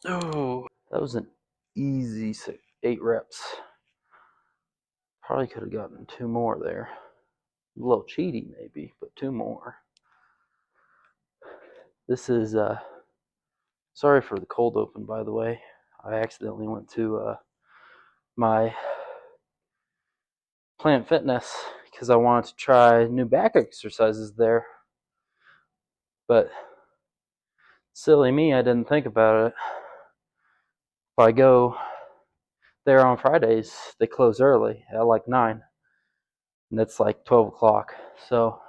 Oh, that was an easy 8 reps. Probably could have gotten 2 more there. A little cheaty maybe, but 2 more. This is, sorry for the cold open, by the way. I accidentally went to my Planet Fitness because I wanted to try new back exercises there. But silly me, I didn't think about it. If I go there on Fridays, they close early at like 9. And it's like 12 o'clock. So,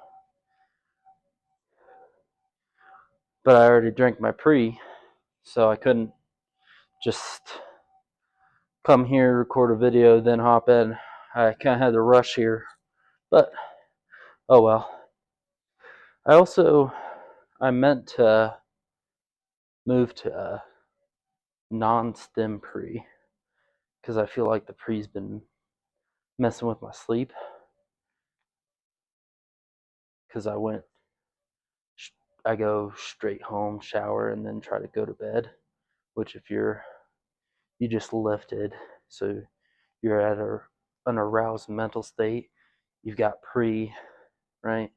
but I already drank my pre, so I couldn't just come here, record a video, then hop in. I kind of had to rush here. But, oh well. I meant to move to non-stim pre because I feel like the pre's been messing with my sleep because I go straight home, shower, and then try to go to bed, which if you just lifted, so you're at an aroused mental state, you've got pre, right?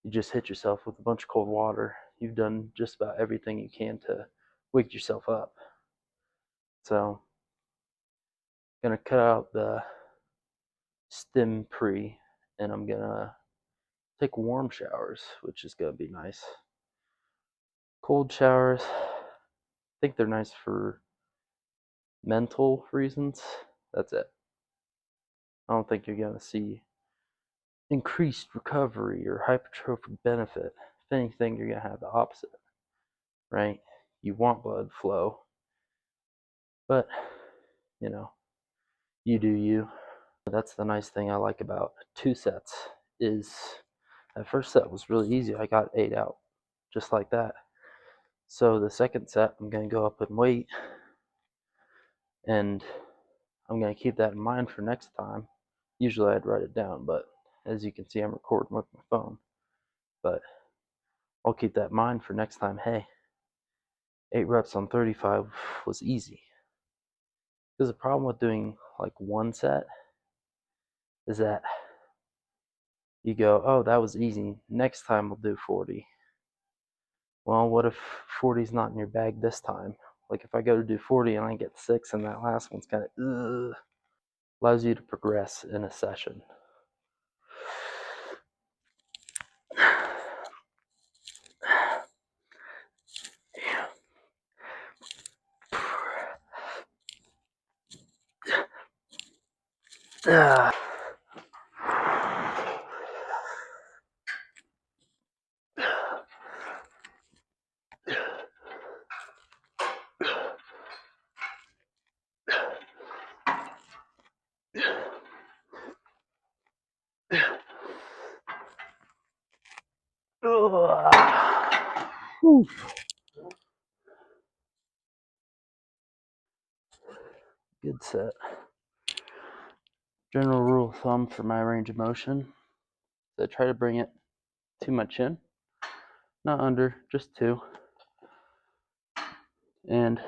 You just hit yourself with a bunch of cold water. You've done just about everything you can to wake yourself up. So, I'm gonna cut out the stim pre, and I'm gonna take warm showers, which is gonna be nice. Cold showers, I think they're nice for mental reasons. That's it. I don't think you're gonna see increased recovery or hypertrophic benefit. If anything, you're gonna have the opposite, right? You want blood flow, but you know, you do you. That's the nice thing I like about 2 sets is that first set was really easy. I got 8 out just like that. So the second set, I'm gonna go up in weight, and I'm gonna keep that in mind for next time. Usually I'd write it down, but as you can see, I'm recording with my phone. But I'll keep that in mind for next time. Hey, 8 reps on 35 was easy. Because the problem with doing like one set is that you go, oh, that was easy. Next time we'll do 40. Well, what if 40 is not in your bag this time? Like if I go to do 40 and I get 6 and that last one's kind of allows you to progress in a session. Good set. General rule of thumb for my range of motion is I try to bring it to my chin, not under, just 2. And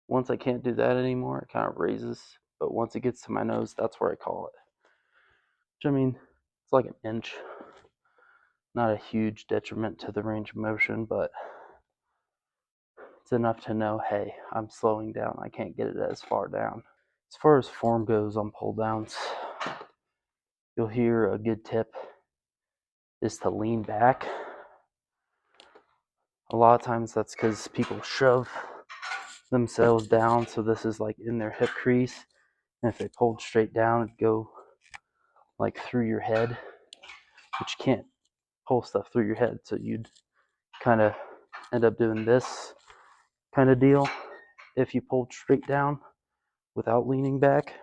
once I can't do that anymore, it kind of raises. But once it gets to my nose, that's where I call it. Which, I mean, it's like an inch. Not a huge detriment to the range of motion, but it's enough to know, hey, I'm slowing down. I can't get it as far down. As far as form goes on pull downs, you'll hear a good tip is to lean back. A lot of times that's because people shove themselves down, so this is like in their hip crease. And if they pulled straight down, it'd go like through your head, but you can't pull stuff through your head, so you'd kind of end up doing this kind of deal if you pulled straight down without leaning back.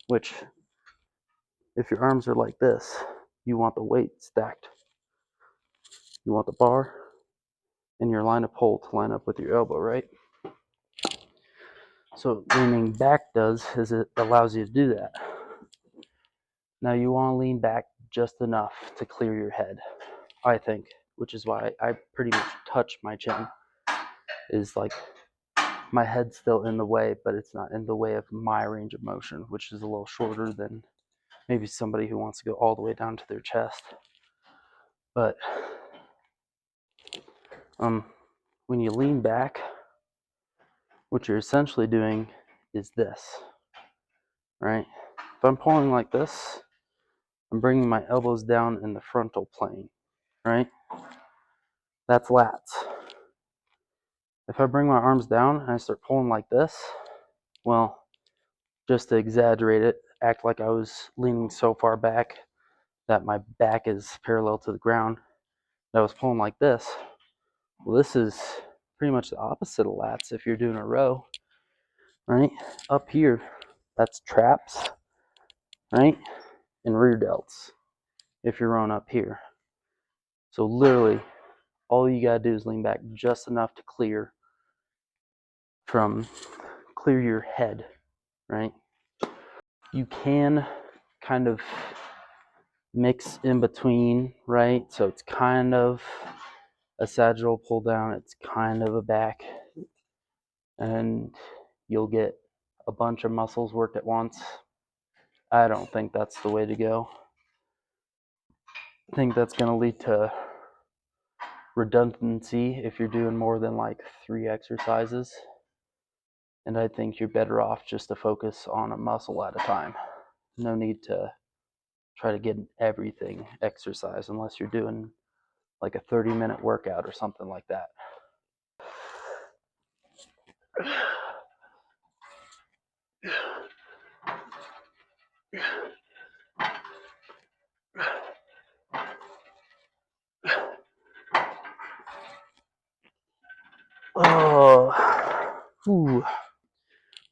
Which, if your arms are like this, you want the weight stacked. You want the bar and your line of pull to line up with your elbow, right? So what leaning back does is it allows you to do that. Now you want to lean back just enough to clear your head, I think. which is why I pretty much touch my chin, is like my head's still in the way, but it's not in the way of my range of motion, which is a little shorter than maybe somebody who wants to go all the way down to their chest. But when you lean back, what you're essentially doing is this, right? If I'm pulling like this, I'm bringing my elbows down in the frontal plane, right? That's lats. If I bring my arms down and I start pulling like this, well, just to exaggerate it, act like I was leaning so far back that my back is parallel to the ground, that I was pulling like this. Well, this is pretty much the opposite of lats if you're doing a row, right? Up here, that's traps, right? And rear delts if you're rowing up here. So literally, all you gotta do is lean back just enough to clear your head, right? You can kind of mix in between, right? So it's kind of a sagittal pull down, it's kind of a back, and you'll get a bunch of muscles worked at once. I don't think that's the way to go. I think that's going to lead to redundancy if you're doing more than like 3 exercises. And I think you're better off just to focus on a muscle at a time. No need to try to get everything exercise unless you're doing like a 30-minute workout or something like that. Oh, ooh.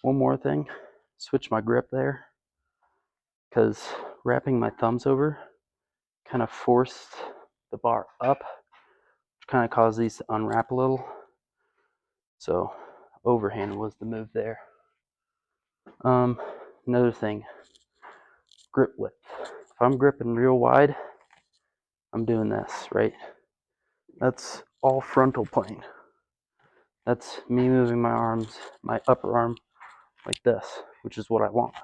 One more thing, switch my grip there, because wrapping my thumbs over kind of forced the bar up, which kind of caused these to unwrap a little. So overhand was the move there. Another thing, grip width. If I'm gripping real wide, I'm doing this, right? That's all frontal plane. That's me moving my arms, my upper arm like this, which is what I want.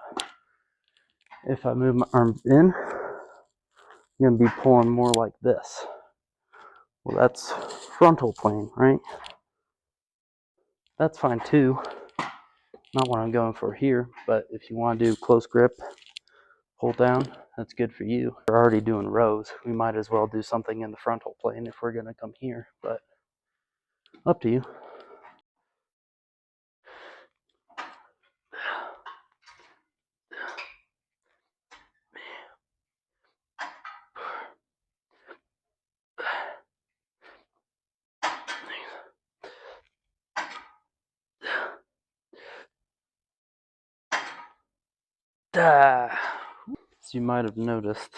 If I move my arms in, I'm going to be pulling more like this. Well, that's frontal plane, right? That's fine too. Not what I'm going for here, but if you want to do close grip, pull down, that's good for you. We're already doing rows. We might as well do something in the frontal plane if we're going to come here, but up to you. As you might have noticed,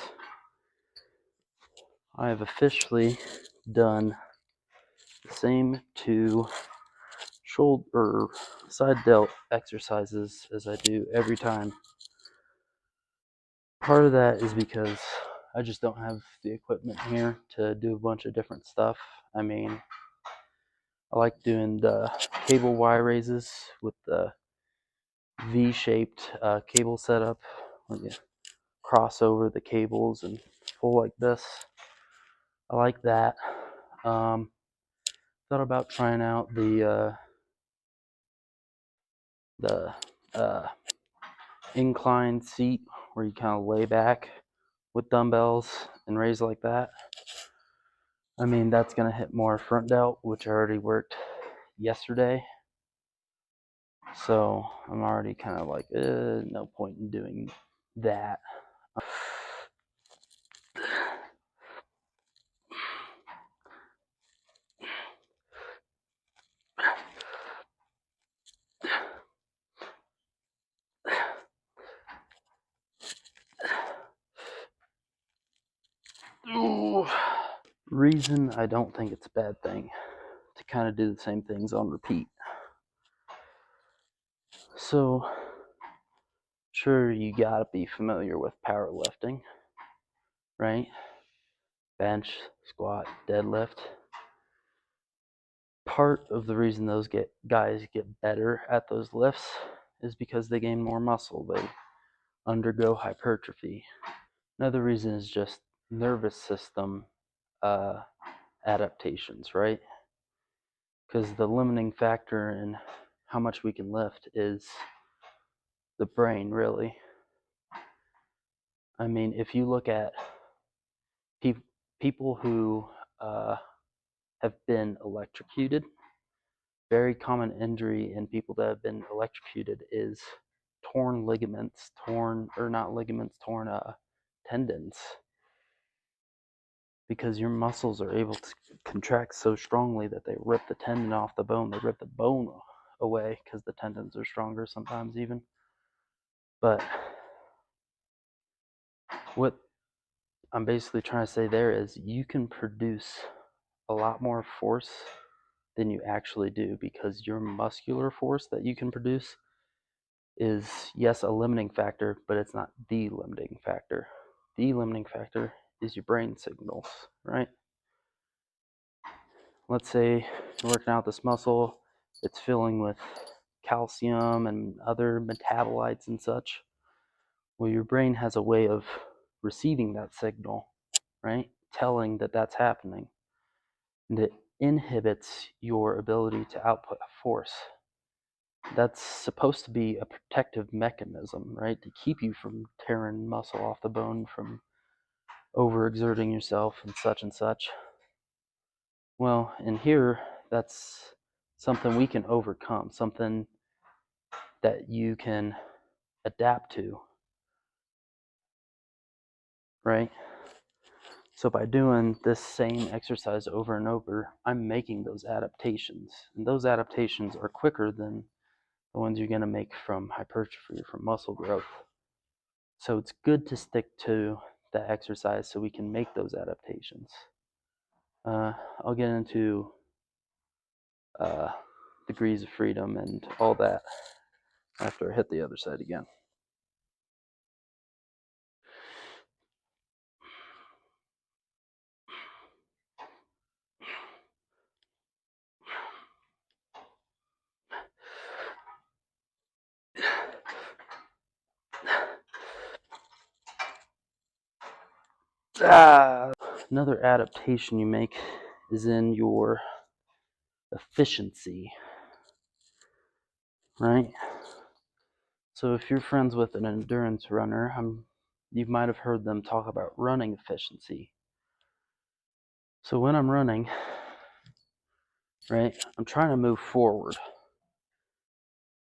I have officially done the same 2 shoulder or side delt exercises as I do every time. Part of that is because I just don't have the equipment here to do a bunch of different stuff. I mean, I like doing the cable Y raises with the V-shaped cable setup, where you cross over the cables and pull like this. I like that. Thought about trying out the inclined seat where you kind of lay back with dumbbells and raise like that. I mean, that's going to hit more front delt, which I already worked yesterday. So I'm already kind of like, no point in doing that. Ooh. Reason I don't think it's a bad thing to kind of do the same things on repeat. So, sure, you gotta be familiar with powerlifting, right? bench, squat, deadlift. Part of the reason those guys get better at those lifts is because they gain more muscle. They undergo hypertrophy. Another reason is just nervous system adaptations, right? Because the limiting factor in how much we can lift is the brain, really. I mean, if you look at people who have been electrocuted, very common injury in people that have been electrocuted is torn ligaments, torn tendons, because your muscles are able to contract so strongly that they rip the tendon off the bone. They rip the bone away because the tendons are stronger sometimes even. But what I'm basically trying to say there is you can produce a lot more force than you actually do, because your muscular force that you can produce is, yes, a limiting factor, but it's not the limiting factor. The limiting factor is your brain signals, right? Let's say you're working out this muscle, it's filling with calcium and other metabolites and such. Well, your brain has a way of receiving that signal, right? Telling that that's happening. And it inhibits your ability to output force. That's supposed to be a protective mechanism, right? To keep you from tearing muscle off the bone, from overexerting yourself and such and such. Well, in here, that's something we can overcome, something that you can adapt to, right? So by doing this same exercise over and over, I'm making those adaptations. And those adaptations are quicker than the ones you're going to make from hypertrophy or from muscle growth. So it's good to stick to the exercise so we can make those adaptations. I'll get into degrees of freedom and all that after I hit the other side again. Another adaptation you make is in your efficiency, right? So if you're friends with an endurance runner, you might have heard them talk about running efficiency. So when I'm running, right, I'm trying to move forward,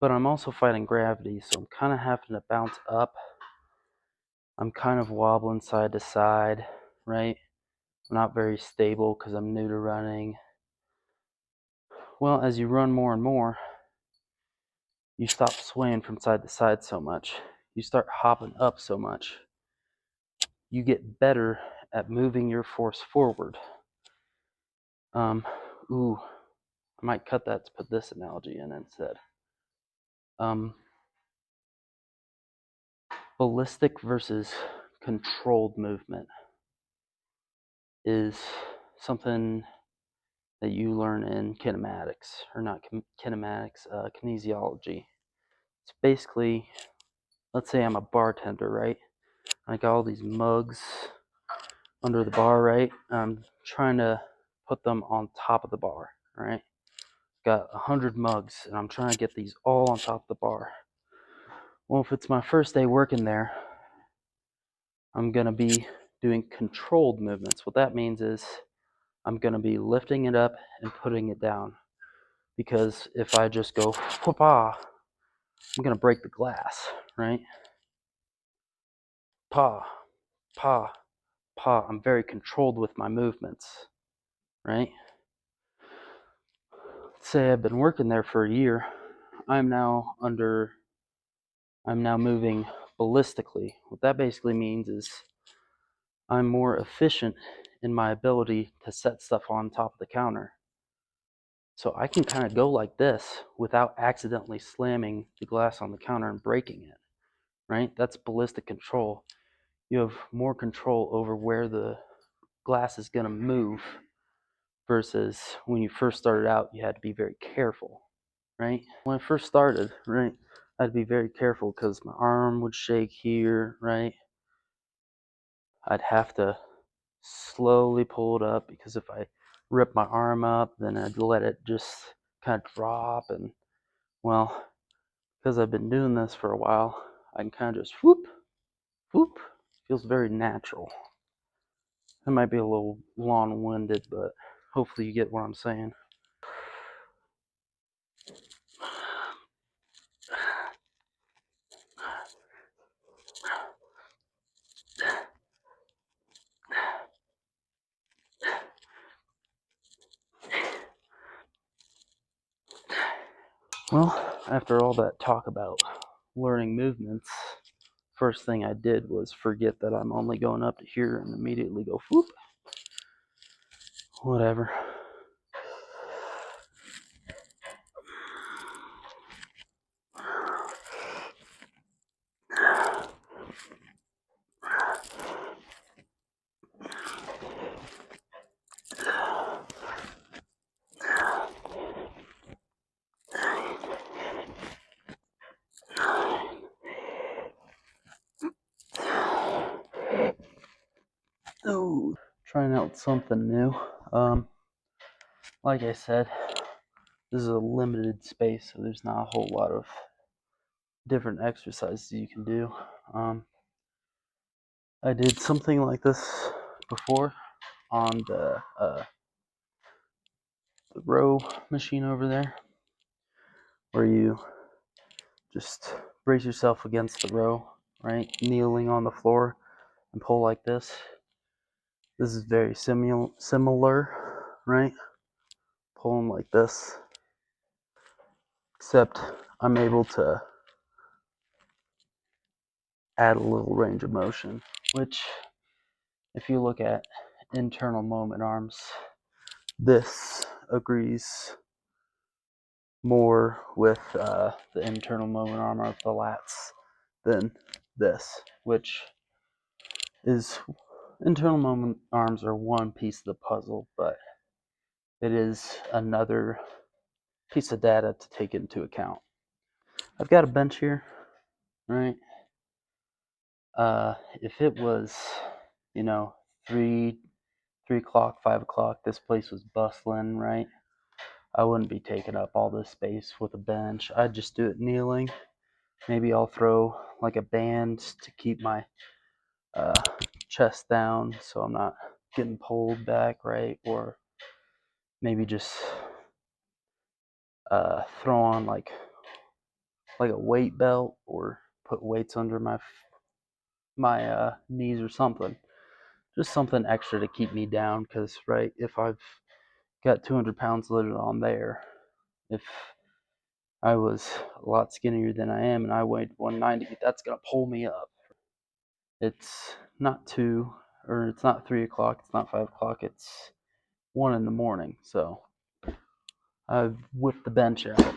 but I'm also fighting gravity, so I'm kind of having to bounce up. I'm kind of wobbling side to side, right? I'm not very stable because I'm new to running. Well, as you run more and more, you stop swaying from side to side so much. You start hopping up so much. You get better at moving your force forward. I might cut that to put this analogy in instead. Ballistic versus controlled movement is something that you learn in kinematics, or not kinematics, kinesiology. It's basically, let's say I'm a bartender, right? I got all these mugs under the bar, right? I'm trying to put them on top of the bar, right? Got 100 mugs, and I'm trying to get these all on top of the bar. Well, if it's my first day working there, I'm going to be doing controlled movements. What that means is I'm going to be lifting it up and putting it down. Because if I just go, pa, I'm going to break the glass, right? Pa, pa, pa. I'm very controlled with my movements, right? Let's say I've been working there for a year. I'm now moving ballistically. What that basically means is I'm more efficient in my ability to set stuff on top of the counter. So I can kind of go like this without accidentally slamming the glass on the counter and breaking it, right? That's ballistic control. You have more control over where the glass is going to move, versus when you first started out, you had to be very careful, right? When I first started, right, I had to be very careful because my arm would shake here, right? I'd have to slowly pull it up, because if I rip my arm up, then I'd let it just kind of drop. And well, because I've been doing this for a while, I can kind of just whoop, whoop. Feels very natural. It might be a little long-winded, but hopefully you get what I'm saying. Well, after all that talk about learning movements, first thing I did was forget that I'm only going up to here and immediately go whoop. Whatever. Oh, trying out something new. Like I said, this is a limited space, so there's not a whole lot of different exercises you can do. I did something like this before on the row machine over there, where you just brace yourself against the row, right? Kneeling on the floor and pull like this. This is very similar, right? Pulling like this, except I'm able to add a little range of motion, which, if you look at internal moment arms, this agrees more with the internal moment arm of the lats than this, which is, internal moment arms are one piece of the puzzle, but it is another piece of data to take into account. I've got a bench here, right? If it was, 3 o'clock, 5 o'clock, this place was bustling, right? I wouldn't be taking up all this space with a bench. I'd just do it kneeling. Maybe I'll throw like a band to keep my chest down so I'm not getting pulled back, right? Or maybe just throw on like a weight belt, or put weights under my knees or something. Just something extra to keep me down, because, right, if I've got 200 pounds loaded on there, if I was a lot skinnier than I am and I weighed 190, that's going to pull me up. It's not 3 o'clock, it's not 5 o'clock, it's 1 in the morning. So I've whipped the bench out.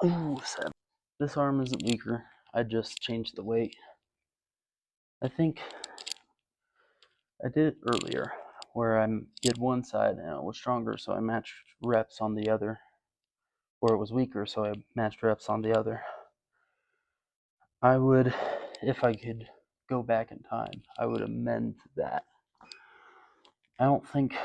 Ooh, 7. This arm isn't weaker. I just changed the weight. I think I did it earlier, where I did one side and it was stronger, so I matched reps on the other. Or it was weaker, so I matched reps on the other. I would, if I could go back in time, I would amend that. I don't think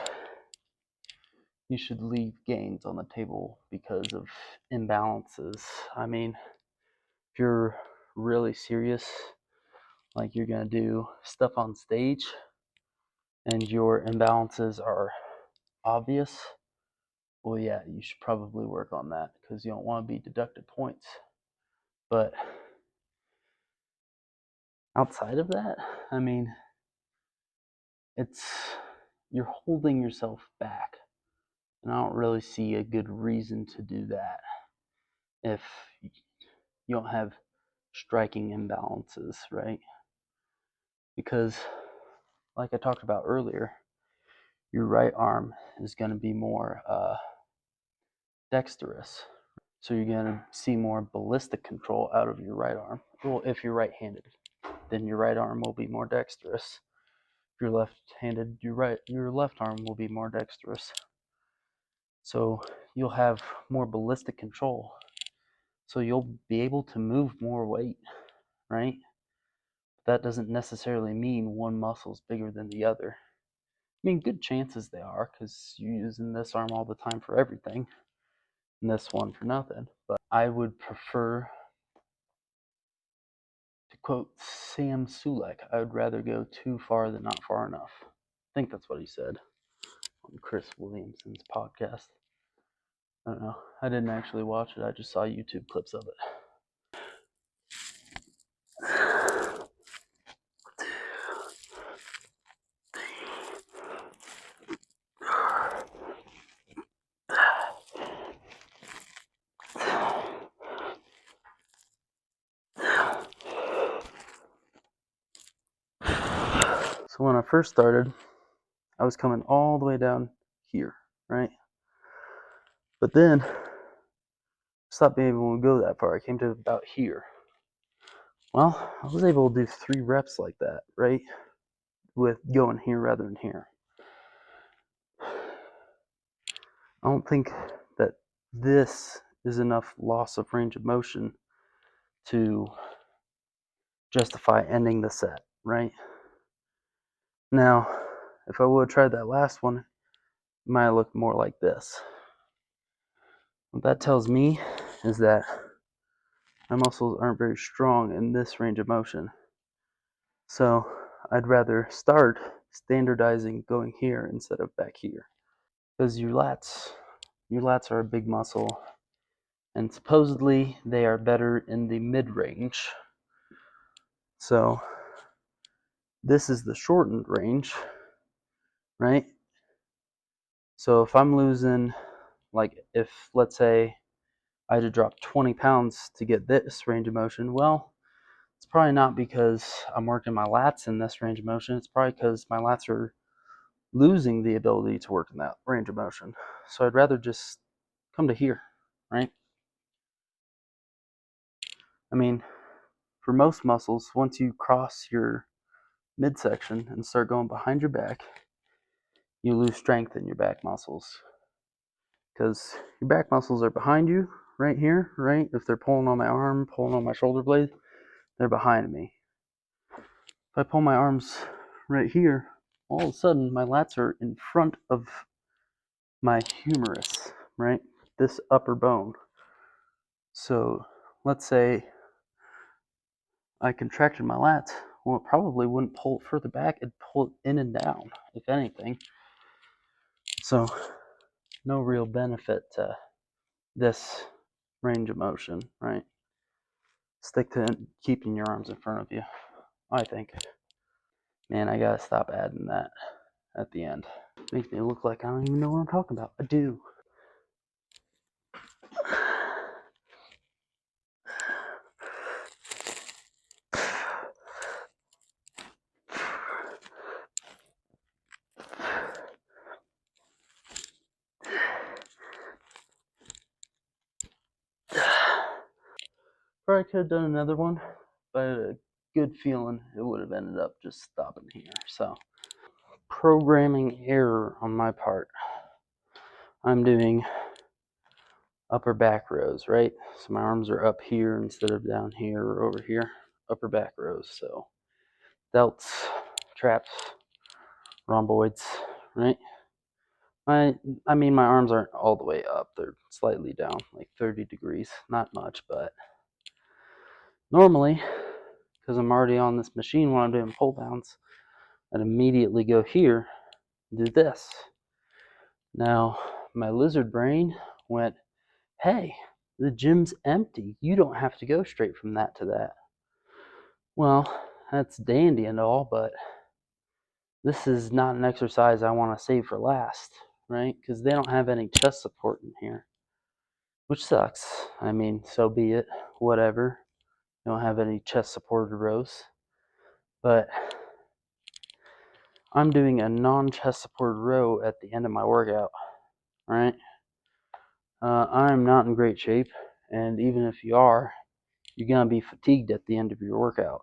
you should leave gains on the table because of imbalances. I mean, if you're really serious, like you're going to do stuff on stage, and your imbalances are obvious, well, yeah, you should probably work on that, because you don't want to be deducted points. But outside of that, I mean, you're holding yourself back, and I don't really see a good reason to do that if you don't have striking imbalances, right? Because, like I talked about earlier, your right arm is going to be more dexterous. So you're going to see more ballistic control out of your right arm. Well, if you're right-handed, then your right arm will be more dexterous. If you're left-handed, your left arm will be more dexterous. So you'll have more ballistic control. So you'll be able to move more weight, right? That doesn't necessarily mean one muscle is bigger than the other. I mean, good chances they are, because you're using this arm all the time for everything, and this one for nothing. But I would prefer, to quote Sam Sulek, I would rather go too far than not far enough. I think that's what he said on Chris Williamson's podcast. I don't know. I didn't actually watch it. I just saw YouTube clips of it. So when I first started, I was coming all the way down here, right? But then I stopped being able to go that far. I came to about here. Well, I was able to do 3 reps like that, right? With going here rather than here. I don't think that this is enough loss of range of motion to justify ending the set, right? Now, if I would have tried that last one, it might have looked more like this. What that tells me is that my muscles aren't very strong in this range of motion. So I'd rather start standardizing going here instead of back here. Because your lats are a big muscle, and supposedly they are better in the mid-range. So this is the shortened range, right? So if I'm losing, like if let's say I had to drop 20 pounds to get this range of motion, well, it's probably not because I'm working my lats in this range of motion. It's probably because my lats are losing the ability to work in that range of motion. So I'd rather just come to here, right? I mean, for most muscles, once you cross your midsection and start going behind your back, you lose strength in your back muscles. Because your back muscles are behind you, right here, right? If they're pulling on my arm, pulling on my shoulder blade, they're behind me. If I pull my arms right here, all of a sudden my lats are in front of my humerus, right? This upper bone. So let's say I contracted my lats. Well, it probably wouldn't pull it further back. It'd pull it in and down, if anything. So no real benefit to this range of motion, right? Stick to keeping your arms in front of you, I think. Man, I gotta stop adding that at the end. Makes me look like I don't even know what I'm talking about. I do. Probably could have done another one, but I had a good feeling it would have ended up just stopping here. So, programming error on my part. I'm doing upper back rows, right? So my arms are up here instead of down here or over here. Upper back rows. So delts, traps, rhomboids, right? I mean, my arms aren't all the way up. They're slightly down, like 30 degrees. Not much, but normally, because I'm already on this machine when I'm doing pull downs, I'd immediately go here and do this. Now, my lizard brain went, hey, the gym's empty. You don't have to go straight from that to that. Well, that's dandy and all, but this is not an exercise I want to save for last, right? Because they don't have any chest support in here, which sucks. I mean, so be it, whatever. don't have any chest supported rows, but I'm doing a non-chest supported row at the end of my workout, right? I'm not in great shape, and even if you are, you're gonna be fatigued at the end of your workout.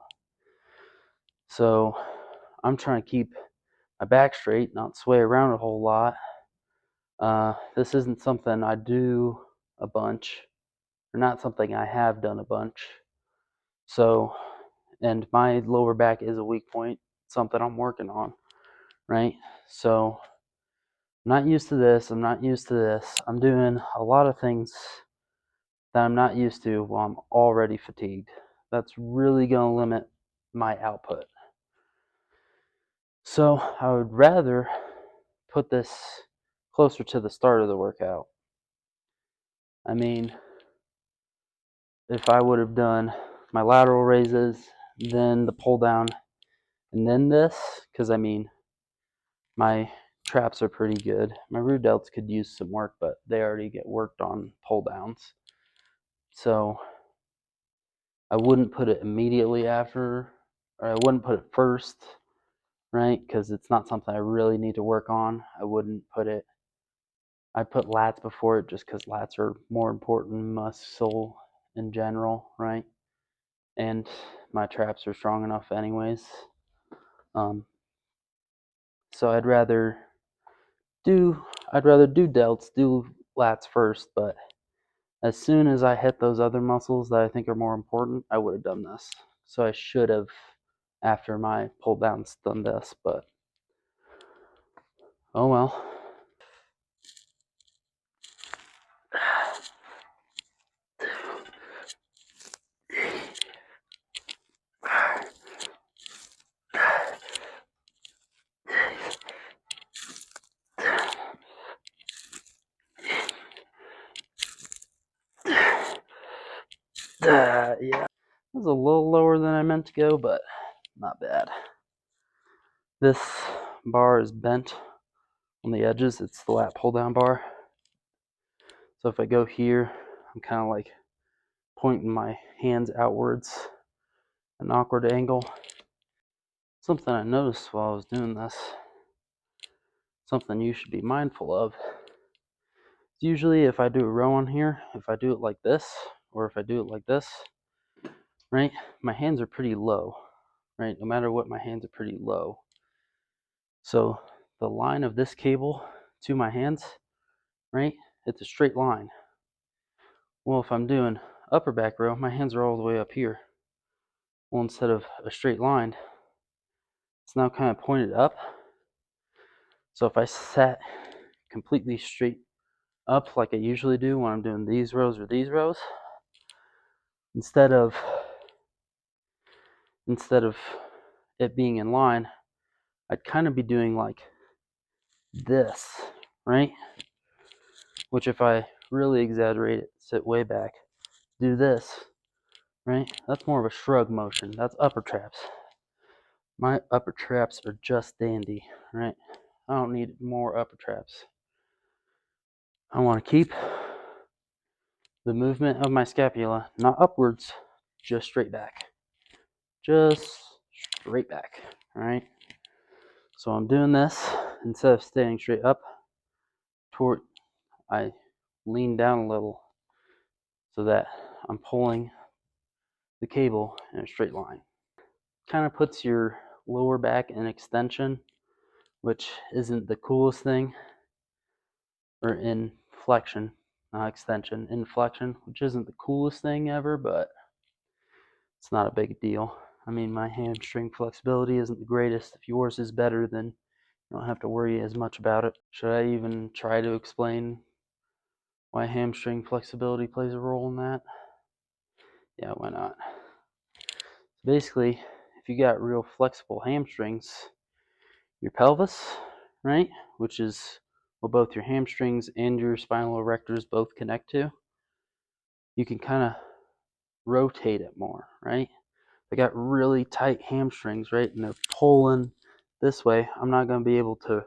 So I'm trying to keep my back straight, not sway around a whole lot. This isn't something I do a bunch, or not something I have done a bunch. So, and my lower back is a weak point, something I'm working on, right? So I'm not used to this. I'm not used to this. I'm doing a lot of things that I'm not used to while I'm already fatigued. That's really going to limit my output. So I would rather put this closer to the start of the workout. I mean, if I would have done my lateral raises, then the pull down, and then this, because I mean, my traps are pretty good. My rear delts could use some work, but they already get worked on pull downs. So I wouldn't put it immediately after, or I wouldn't put it first, right? Because it's not something I really need to work on. I wouldn't put it, I put lats before it just because lats are more important muscle in general, right? And my traps are strong enough anyways. So I'd rather do delts, do lats first, but as soon as I hit those other muscles that I think are more important, I would have done this. So I should have, after my pull downs, done this, but oh well. Yeah, it was a little lower than I meant to go, but not bad. This bar is bent on the edges. It's the lat pull down bar. So if I go here, I'm kind of like pointing my hands outwards, an awkward angle. Something I noticed while I was doing this, something you should be mindful of. Usually if I do a row on here, if I do it like this, or if I do it like this, right, my hands are pretty low, right? No matter what, my hands are pretty low. So the line of this cable to my hands, right, it's a straight line. Well, if I'm doing upper back row, my hands are all the way up here. Well, instead of a straight line, it's now kind of pointed up. So if I sat completely straight up like I usually do when I'm doing these rows or these rows, instead of it being in line, I'd kind of be doing like this, right? Which if I really exaggerate it, sit way back, do this, right? That's more of a shrug motion. That's upper traps. My upper traps are just dandy, right? I don't need more upper traps. I want to keep the movement of my scapula not upwards, just straight back. Just straight back, all right? So I'm doing this, instead of staying straight up, I lean down a little so that I'm pulling the cable in a straight line. Kind of puts your lower back in extension, which isn't the coolest thing, or in flexion, not extension, in flexion, which isn't the coolest thing ever, but it's not a big deal. I mean, my hamstring flexibility isn't the greatest. If yours is better, then you don't have to worry as much about it. Should I even try to explain why hamstring flexibility plays a role in that? Yeah, why not? Basically, if you got real flexible hamstrings, your pelvis, right, which is what both your hamstrings and your spinal erectors both connect to, you can kind of rotate it more, right? If I got really tight hamstrings, right, and they're pulling this way, I'm not going to be able to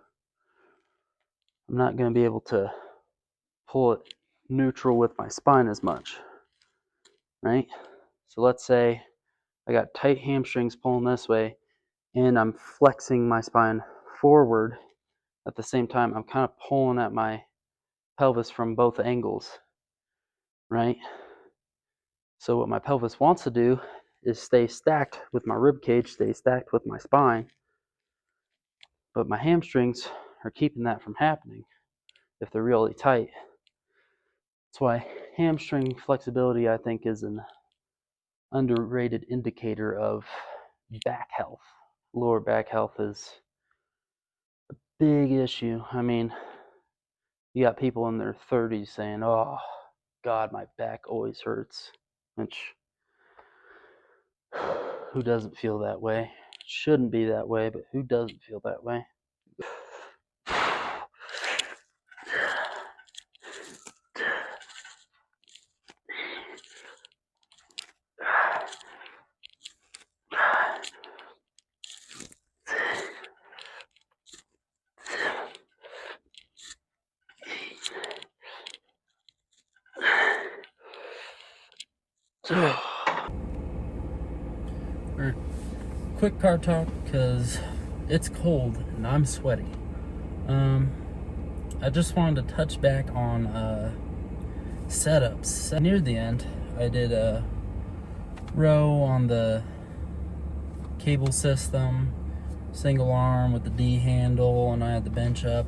pull it neutral with my spine as much, right? So let's say I got tight hamstrings pulling this way, and I'm flexing my spine forward. At the same time, I'm kind of pulling at my pelvis from both angles, right? So what my pelvis wants to do is stay stacked with my rib cage, stay stacked with my spine, but my hamstrings are keeping that from happening if they're really tight. That's why hamstring flexibility, I think, is an underrated indicator of back health. Lower back health is a big issue. I mean, you got people in their 30s saying, "Oh, God, my back always hurts," which who doesn't feel that way? Shouldn't be that way, but who doesn't feel that way? Quick car talk because it's cold and I'm sweaty. I just wanted to touch back on setups. Near the end, I did a row on the cable system, single arm with the D handle, and I had the bench up.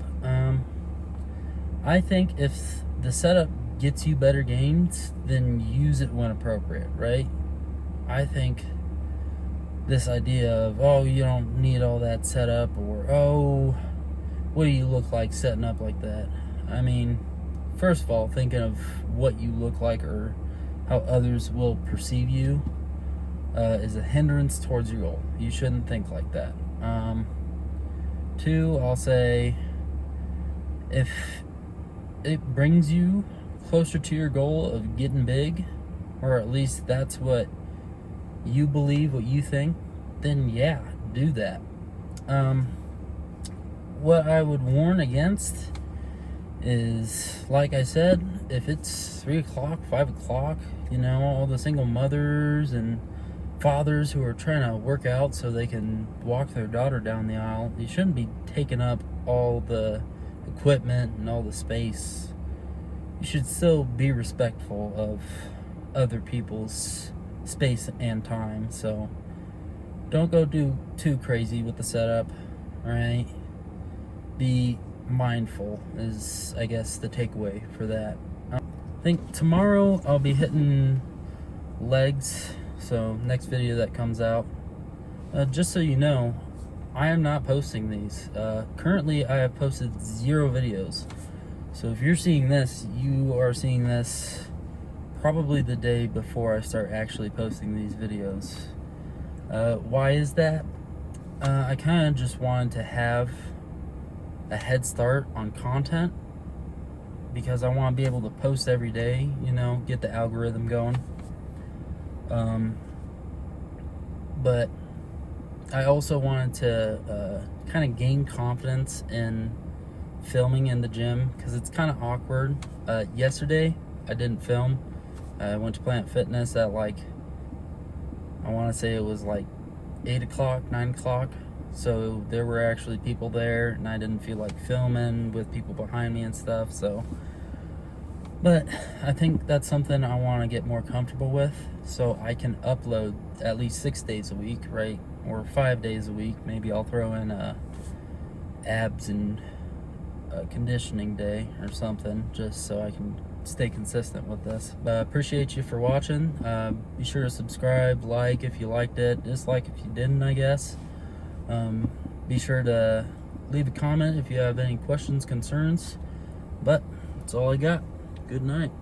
I think if the setup gets you better gains, then use it when appropriate, right? I think this idea of, oh, you don't need all that setup, or, oh, what do you look like setting up like that? I mean, first of all, thinking of what you look like or how others will perceive you is a hindrance towards your goal. You shouldn't think like that. Two, I'll say, if it brings you closer to your goal of getting big, or at least that's what you believe, what you think, then yeah, do that. What I would warn against is, like I said, if it's 3 o'clock, 5 o'clock, all the single mothers and fathers who are trying to work out so they can walk their daughter down the aisle, you shouldn't be taking up all the equipment and all the space. You should still be respectful of other people's space and time, so don't go do too crazy with the setup, right? Be mindful is, I guess, the takeaway for that. I think tomorrow I'll be hitting legs, so next video that comes out. Just so you know, I am not posting these. Currently, I have posted 0 videos. So if you're seeing this, you are seeing this probably the day before I start actually posting these videos. Why is that? I kind of just wanted to have a head start on content because I want to be able to post every day, get the algorithm going. But I also wanted to kind of gain confidence in filming in the gym because it's kind of awkward. Yesterday, I didn't film. I went to Planet Fitness at I want to say it was 8 o'clock, 9 o'clock. So there were actually people there, and I didn't feel like filming with people behind me and stuff. But I think that's something I want to get more comfortable with, so I can upload at least 6 days a week, right? Or 5 days a week. Maybe I'll throw in abs and conditioning day or something, just so I can stay consistent with this. But I appreciate you for watching. Be sure to subscribe, like if you liked it, dislike if you didn't, I guess. Be sure to leave a comment if you have any questions, concerns. But that's all I got. Good night.